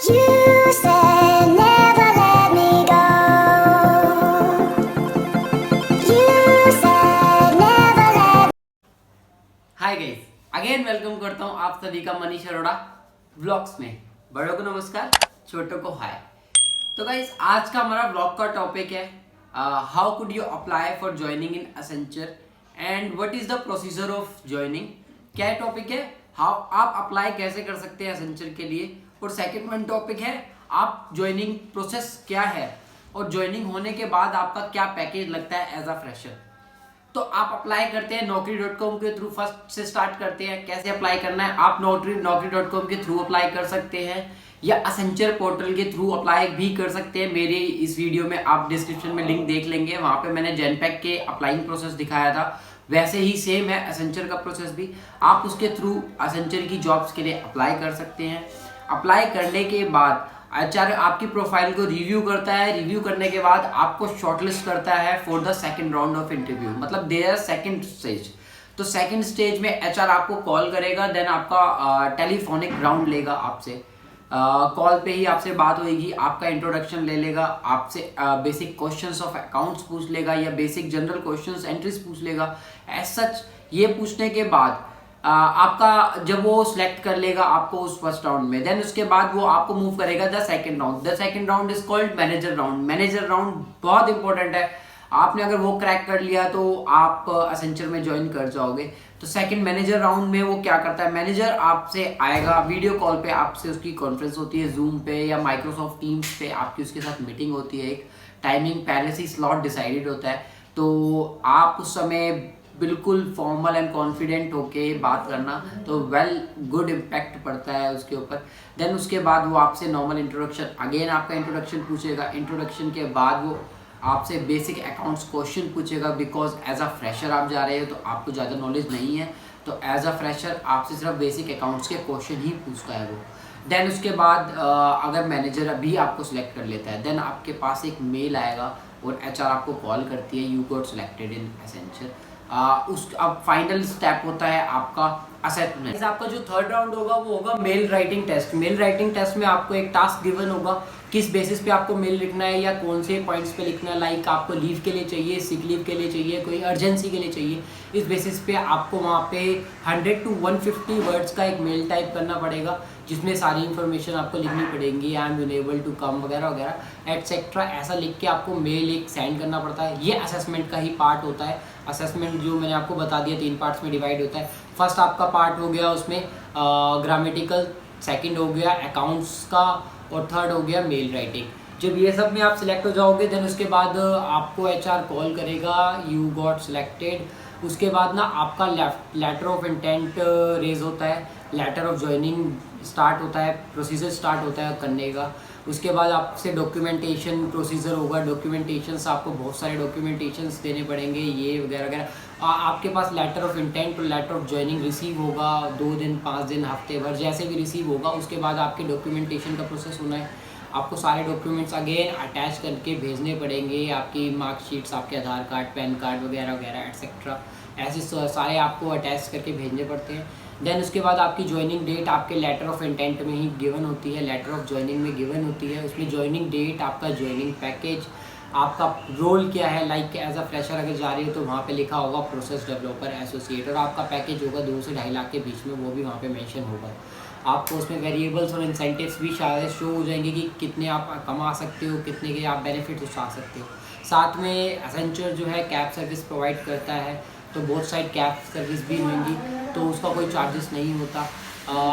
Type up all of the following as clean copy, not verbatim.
You said never let me go. You said never let. Hi guys, again welcome करता हूँ आप सभी का मनीष अरोड़ा व्लॉग्स में। बड़ों को नमस्कार, छोटों को हाय। तो गाइस, आज का हमारा व्लॉग का टॉपिक है how could you apply for joining in Accenture and what is the procedure of joining. क्या टॉपिक है, हाउ आप अप्लाई कैसे कर सकते हैं एसेंचर के लिए। और सेकंड वन टॉपिक है आप ज्वाइनिंग प्रोसेस क्या है और ज्वाइनिंग होने के बाद आपका क्या पैकेज लगता है एज अ फ्रेशर। तो आप अप्लाई करते हैं naukri.com के थ्रू। फर्स्ट से स्टार्ट करते हैं कैसे अप्लाई करना है। आप naukri.com के थ्रू अप्लाई कर सकते हैं या असेंचर पोर्टल के थ्रू अप्लाई भी कर सकते हैं। मेरे इस वीडियो में आप डिस्क्रिप्शन में लिंक देख लेंगे, वहां पे मैंने जेनपैक के अप्लाइंग प्रोसेस दिखाया था। वैसे ही सेम है एसेंचर का प्रोसेस भी, आप उसके थ्रू एसेंचर की जॉब्स के लिए अप्लाई कर सकते हैं। अप्लाई करने के बाद एचआर आपकी प्रोफाइल को रिव्यू करता है। रिव्यू करने के बाद आपको शॉर्टलिस्ट करता है for the second round of interview, मतलब देयर सेकंड स्टेज। तो सेकंड स्टेज में एचआर आपको कॉल करेगा, देन आपका टेलीफोनिक राउंड लेगा आपसे। कॉल पे ही आपसे बात होगी, आपका इंट्रोडक्शन ले लेगा, आपसे बेसिक क्वेश्चंस ऑफ अकाउंट्स पूछ लेगा या बेसिक जनरल क्वेश्चंस एंट्रीज पूछ लेगा। एज सच ये पूछने के बाद आपका जब वो सिलेक्ट कर लेगा आपको उस फर्स्ट राउंड में, देन उसके बाद वो आपको मूव करेगा the second round. The second round is called manager round. Manager round बहुत इंपॉर्टेंट है, आपने अगर वो क्रैक कर लिया तो आप असेंचर में ज्वाइन कर जाओगे। तो सेकंड मैनेजर राउंड में वो क्या करता है, मैनेजर आपसे आएगा वीडियो कॉल पे, आपसे उसकी कॉन्फ्रेंस होती है जूम पे या माइक्रोसॉफ्ट टीम्स पे, आपकी उसके साथ मीटिंग होती है। एक टाइमिंग पहले से स्लॉट डिसाइडेड होता है, तो आप उस समय बिल्कुल फॉर्मल एंड कॉन्फिडेंट होके बात करना, तो वेल गुड इम्पैक्ट पड़ता है उसके ऊपर। देन उसके बाद वो आपसे नॉर्मल इंट्रोडक्शन, अगेन आपका इंट्रोडक्शन पूछेगा। इंट्रोडक्शन के बाद वो आपसे बेसिक अकाउंट्स क्वेश्चन पूछेगा, बिकॉज एज अ फ्रेशर आप जा रहे हो तो आपको ज़्यादा नॉलेज नहीं है, तो एज अ फ्रेशर आपसे सिर्फ बेसिक अकाउंट्स के क्वेश्चन ही पूछता है वो। देन उसके बाद अगर मैनेजर अभी आपको सिलेक्ट कर लेता है, देन आपके पास एक मेल आएगा और एचआर आपको कॉल करती है, you got selected in Accenture. उस अब फाइनल स्टेप होता है आपका असेसमेंट। आपका जो थर्ड राउंड होगा वो होगा mail writing test. Mail writing test में आपको एक टास्क गिवन होगा, किस बेसिस पे आपको मेल लिखना है या कौन से पॉइंट्स पे लिखना है। लाइक आपको लीव के लिए चाहिए, सिक लीव के लिए चाहिए, कोई अर्जेंसी के लिए चाहिए। इस बेसिस पे आपको वहाँ पे 100 to 150 वर्ड्स का एक मेल टाइप करना पड़ेगा, जिसमें सारी इन्फॉर्मेशन आपको लिखनी पड़ेगी, I am unable to come वगैरह वगैरह एटसेट्रा। ऐसा लिख के आपको मेल एक सेंड करना पड़ता है। ये असेसमेंट का ही पार्ट होता है। असेसमेंट जो मैंने आपको बता दिया 3 पार्ट्स में डिवाइड होता है। फर्स्ट आपका पार्ट हो गया उसमें ग्रामेटिकल, सेकंड हो गया अकाउंट्स का, और थर्ड हो गया मेल राइटिंग। जब ये सब में आप सिलेक्ट हो जाओगे, देन उसके बाद आपको एचआर कॉल करेगा, यू गॉट सिलेक्टेड। उसके बाद ना आपका लेटर ऑफ इंटेंट रेज होता है, लेटर ऑफ ज्वाइनिंग स्टार्ट होता है, प्रोसीजर स्टार्ट होता है करने का। उसके बाद आपसे डॉक्यूमेंटेशन प्रोसीजर होगा। डॉक्यूमेंटेशंस आपको बहुत सारे डॉक्यूमेंटेशंस देने पड़ेंगे, ये वगैरह वगैरह। आपके पास लेटर ऑफ इंटेंट और लेटर ऑफ ज्वाइनिंग रिसीव होगा 2 दिन, 5 दिन, हफ्ते भर, जैसे भी रिसीव होगा। उसके बाद आपके डॉक्यूमेंटेशन का प्रोसेस होना है। आपको सारे डॉक्यूमेंट्स अगेन अटैच करके भेजने पड़ेंगे, आपकी मार्कशीट्स, आपके आधार कार्ड, पैन कार्ड वगैरह वगैरह एटसेट्रा, ऐसे सारे आपको अटैच करके भेजने पड़ते हैं। देन उसके बाद आपकी ज्वाइनिंग डेट आपके लेटर ऑफ इंटेंट में ही गिवन होती है, लेटर ऑफ ज्वाइनिंग में गिवन होती है। उसमें ज्वाइनिंग डेट, आपका ज्वाइनिंग पैकेज, आपका रोल क्या है, लाइक एज अ फ्रेशर अगर जा रही हो तो वहाँ पे लिखा होगा प्रोसेस डेवलपर एसोसिएट, और आपका पैकेज होगा 2 से 2.5 लाख के बीच में, वो भी वहाँ पे मेंशन होगा। आपको उसमें वेरिएबल्स और इंसेंटिव्स भी शायद शो हो जाएंगे कि कितने आप कमा सकते हो, कितने के आप बेनिफिट उठा सकते हो। साथ में एसेंचर जो है कैब सर्विस प्रोवाइड करता है, तो बहुत साइड कैब सर्विस भी होंगी, तो उसका कोई चार्जेस नहीं होता।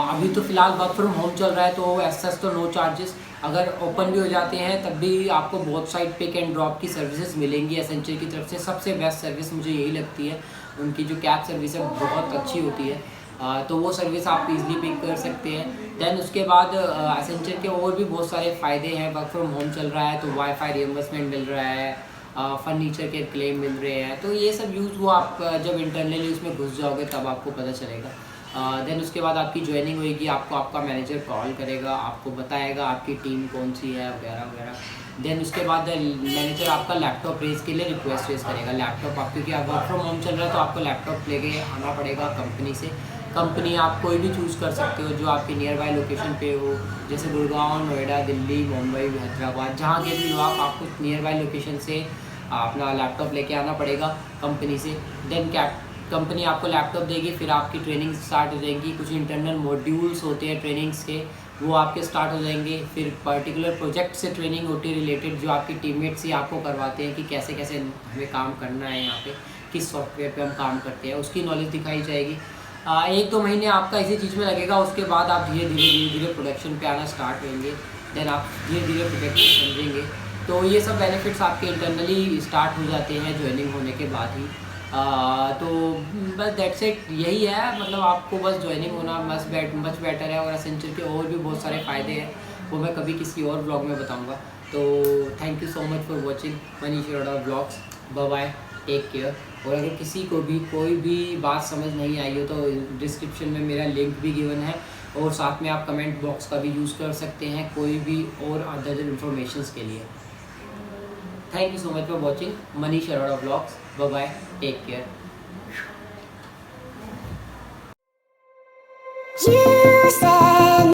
अभी तो फिलहाल वर्क फ्रॉम होम चल रहा है, तो एसएस तो नो चार्जेस। अगर ओपन भी हो जाते हैं तब भी आपको बहुत साइड पिक एंड ड्रॉप की सर्विसेज मिलेंगी एसेंचर की तरफ से। सबसे बेस्ट सर्विस मुझे यही लगती है, उनकी जो कैब सर्विस है बहुत अच्छी होती है। तो वो सर्विस आप इजीली पिक कर सकते हैं। देन उसके बाद एसेंचर के और भी बहुत सारे फ़ायदे हैं। वर्क फ्रॉम होम चल रहा है तो वाईफाई रिइंबर्समेंट मिल रहा है, फर्नीचर के क्लेम मिल रहे हैं, तो ये सब यूज़ वो आप जब इंटरनली उसमें घुस जाओगे तब आपको पता चलेगा। देन उसके बाद आपकी ज्वाइनिंग होएगी, आपको आपका मैनेजर कॉल करेगा, आपको बताएगा आपकी टीम कौन सी है वगैरह वगैरह। देन उसके बाद मैनेजर आपका लैपटॉप रेज के लिए रिक्वेस्ट रेज करेगा। लैपटॉप आप, क्योंकि आप वर्क फ्रॉम होम चल रहा है तो आपको लैपटॉप लेके आना पड़ेगा कंपनी से। कंपनी आप कोई भी चूज़ कर सकते हो जो आपके नियर बाय लोकेशन पे हो, जैसे गुड़गांव, नोएडा, दिल्ली, मुंबई, हैदराबाद, जहाँ के भी हो आपको नियर बाय लोकेशन से अपना लैपटॉप लेके आना पड़ेगा कंपनी से। देन कंपनी आपको लैपटॉप देगी, फिर आपकी ट्रेनिंग स्टार्ट हो जाएगी। कुछ इंटरनल मॉड्यूल्स होते हैं ट्रेनिंग्स के, वो आपके स्टार्ट हो जाएंगे। फिर पर्टिकुलर प्रोजेक्ट से ट्रेनिंग होती है रिलेटेड, जो आपके टीममेट्स ही आपको करवाते हैं कि कैसे कैसे हमें काम करना है, यहाँ पे किस सॉफ्टवेयर पे हम काम करते हैं, उसकी नॉलेज दिखाई जाएगी। 1-2 महीने आपका इसी चीज़ में लगेगा। उसके बाद आप धीरे धीरे प्रोडक्शन पे आना स्टार्ट होंगे। देन आप धीरे धीरे प्रोडक्ट को समझेंगे। तो ये सब बेनिफिट्स आपके इंटरनली स्टार्ट हो जाते हैं ज्वाइनिंग होने के बाद ही। तो बस दैट्स इट, यही है। मतलब आपको बस ज्वाइनिंग होना मच बेटर है। और एसेंचर के और भी बहुत सारे फ़ायदे हैं, वो मैं कभी किसी और ब्लॉग में बताऊंगा। तो thank you so much for watching Manish Arora blogs. Bye bye, take care. और अगर किसी को भी कोई भी बात समझ नहीं आई हो तो डिस्क्रिप्शन में मेरा लिंक भी गिवन है, और साथ में आप कमेंट बॉक्स का भी यूज़ कर सकते हैं कोई भी और अदर इन्फॉर्मेशन के लिए। Thank you so much for watching Manish Arora blogs. Bye bye, take care. You say